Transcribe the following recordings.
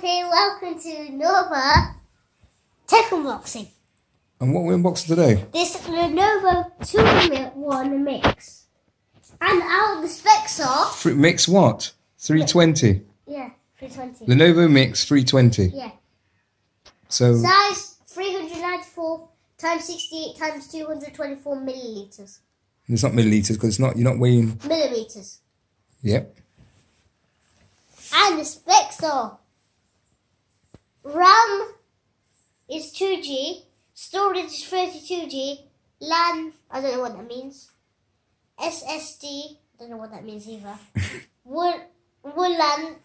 everything, welcome to Lenovo Tech Unboxing. And what are we unboxing today? This Lenovo 2-in-1 miix. And out the specs are... Miix what? 320? Yeah, 320. Lenovo Miix 320? Yeah. So size 394 times 68 times 224 milliliters. It's not milliliters because you're not weighing... Millimeters. Yep. And the specs are... RAM is 2G, storage is 32G, LAN, I don't know what that means, SSD, don't know what that means either, WLAN,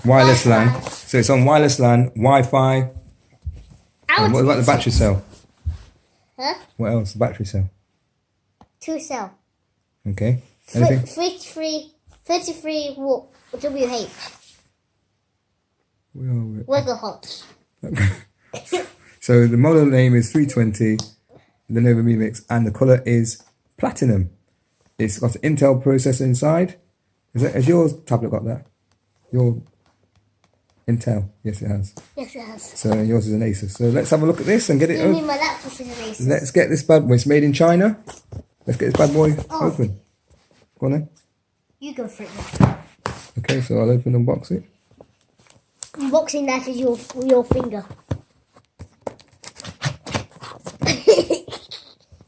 Wireless LAN. So it's on wireless LAN, Wi-Fi. And what about the battery cell? Huh? What else? The battery cell. 2 cell. Okay. Anything? 33 watt WH. Weather hot. So the model name is 320 Lenovo miix and the colour is platinum. It's got an Intel processor inside. Has your tablet got that? Your Intel? Yes, it has. Yes, it has. So yours is an Asus. So let's have a look at this and get it open. My laptop is an Asus. Let's get this bad boy. It's made in China. Let's get this bad boy open. Go on then. You go for it then. Okay, so I'll open and unbox it. Unboxing that is your finger.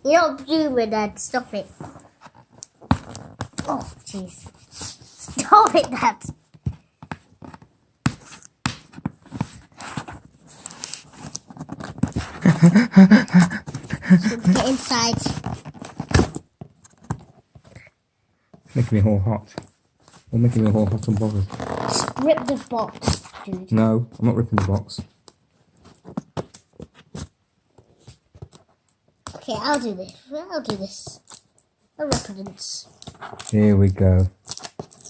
You're not doing that. Stop it. Oh, jeez. Stop it, Dad. So get inside. It's making me all hot. You're making me all hot and bothered. Just rip the box, dude. No, I'm not ripping the box. Okay, I'll do this. A reference. Here we go.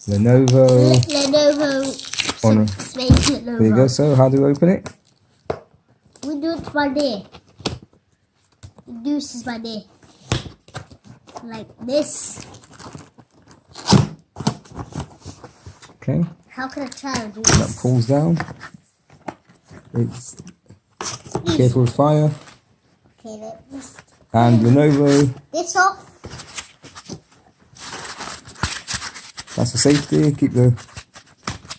Lenovo. Lenovo. Honor. Lenovo. There you go. So, how do we open it? We do it by day. The deuce is by day. Like this. Okay. How can a child do That this? pulls down. It's careful with fire. Okay, let's And Lenovo. this off. That's the safety. Keep the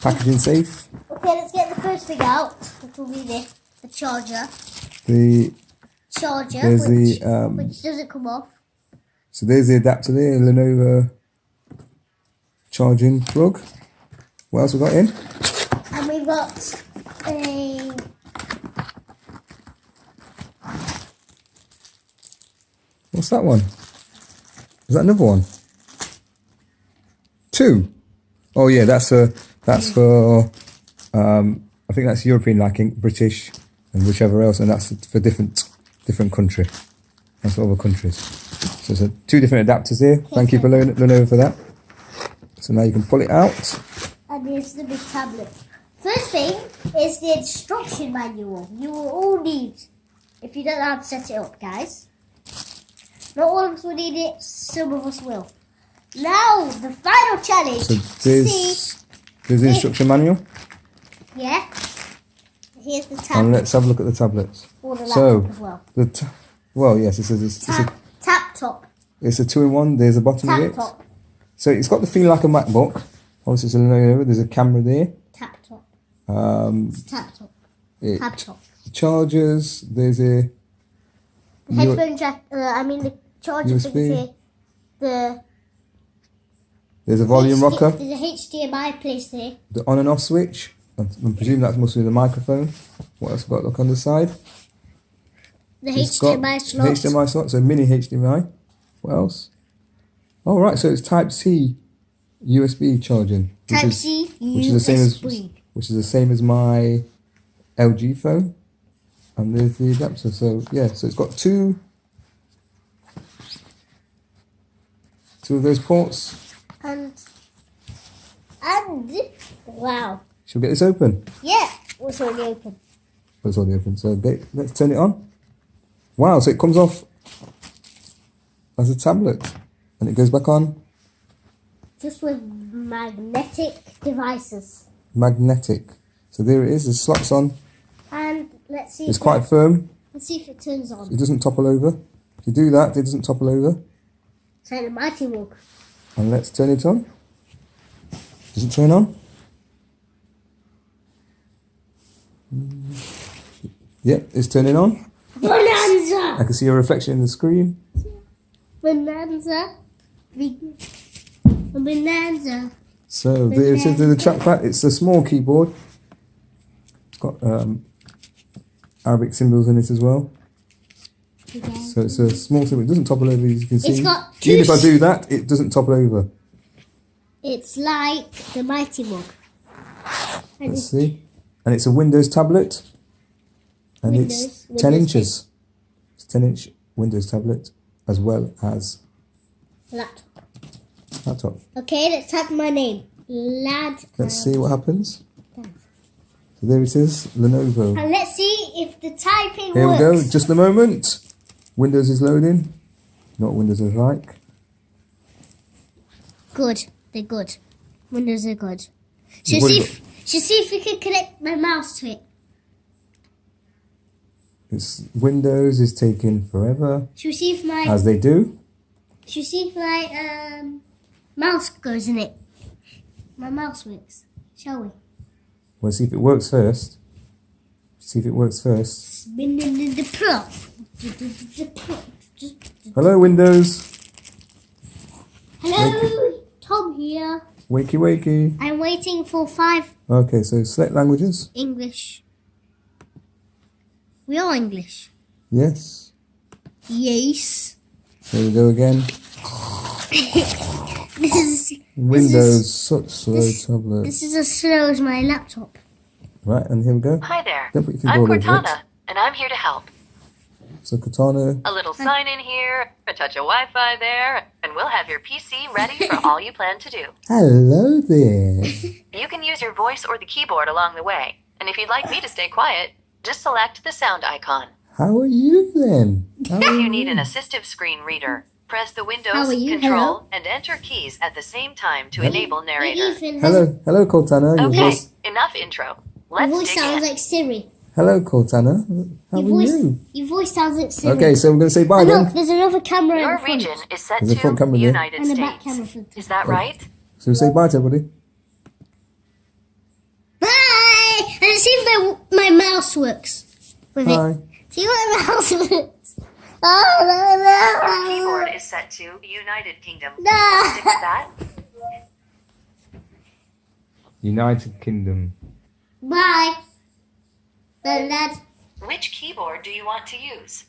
packaging safe. Okay, let's get the first thing out. Which will be the charger. The Charger, there's which doesn't come off. So there's the adapter there. Lenovo charging plug. What else we got in? And we've got a... What's that one? Is that another one? 2. Oh yeah, that's for I think that's European, like British and whichever else, and that's for different country. That's for other countries. So it's 2 different adapters here. Thank you for Lenovo for that. So now you can pull it out. And here's the big tablet. First thing is the instruction manual. You will all need, if you don't know how to set it up, guys. Not all of us will need it, some of us will. Now, the final challenge. So there's the instruction manual. Yeah. Here's the And tablet. let's have a look at the tablets. Or the laptop as well. Well, yes, it's Tap top. It's a 2-in-1. There's a bottom of Tap it. top. So it's got the feel like a MacBook. Obviously, it's a Lenovo. There's a camera there. Tap top. It's Tap top. It, Tap top. chargers. There's a Headphone jack. The charger USB. thing here. There's a volume rocker. There's a HDMI place here. The on and off switch. I presume that must be the microphone. What else got? Look on the side. The It's got HDMI slot. HDMI slot. So mini HDMI. What else? Oh right. So it's Type C USB charging. Type C which is the same as my LG phone. And there's the adapter. So yeah. So it's got two of those ports. And wow. Shall we get this open? Yeah, it's already open. It's already open. So let's turn it on. Wow, so it comes off as a tablet and it goes back on. Just with magnetic devices. Magnetic. So there it is. The slots on. And let's see. It's quite firm. Let's see if it turns on. It doesn't topple over. If you do that, it doesn't topple over. It's like the mighty walk. And let's turn it on. Does it turn on? Yep, it's turning on. Bonanza! I can see a reflection in the screen. Bonanza. Bonanza. So there it is, the trackpad. It's a small keyboard. It's got Arabic symbols in it as well. So it's a small symbol. It doesn't topple over, as you can see. It's got two Even if I do that, it doesn't topple over. It's like the mighty mug. Let's see. And it's a Windows tablet. And it's 10 inches. It's a 10-inch Windows tablet as well as laptop. Okay, let's type my name. Lad. Let's see what happens. So there it is, Lenovo. And let's see if the typing Here works. we go, just a moment. Windows is loading. Not Windows is like. Good, they're good. Windows are good. Should see if we can connect my mouse to it. It's Windows is taking forever. Should we see if my as they do. Should we see if my mouse goes in it? My mouse works. Shall we? We'll see if it works first. See if it works first. Hello, Windows. Hello, Tom here. Wakey, wakey. I'm waiting for 5 Okay, so select languages. English. We are English. Yes. Yes. There we go again. Windows, such slow tablet. This is as slow as my laptop. Right, and here we go. Hi there. Don't put your I'm keyboard over it. Cortana, and I'm here to help. So Cortana. A little sign in here, a touch of Wi-Fi there, and we'll have your PC ready for all you plan to do. Hello there. You can use your voice or the keyboard along the way. And if you'd like me to stay quiet, just select the sound icon. How are you then? If you need an assistive screen reader, press the Windows, Control, and Enter keys at the same time to enable narrator. Hello, Cortana. Your Okay, voice. enough intro. Your Let's voice dig sounds in. like Siri. Hello, Cortana. How are you? Your voice sounds like Siri. Okay, so we're going to say bye And then. look, there's another camera in Your front. region is set There's a front to camera there. United And a back camera States. for Is that right? So we say bye to everybody. Bye! And see if my mouse works with Bye. it. See what my mouse works. Our keyboard is set to United Kingdom. No. Stick with that. United Kingdom. Bye. Lad. Which keyboard do you want to use?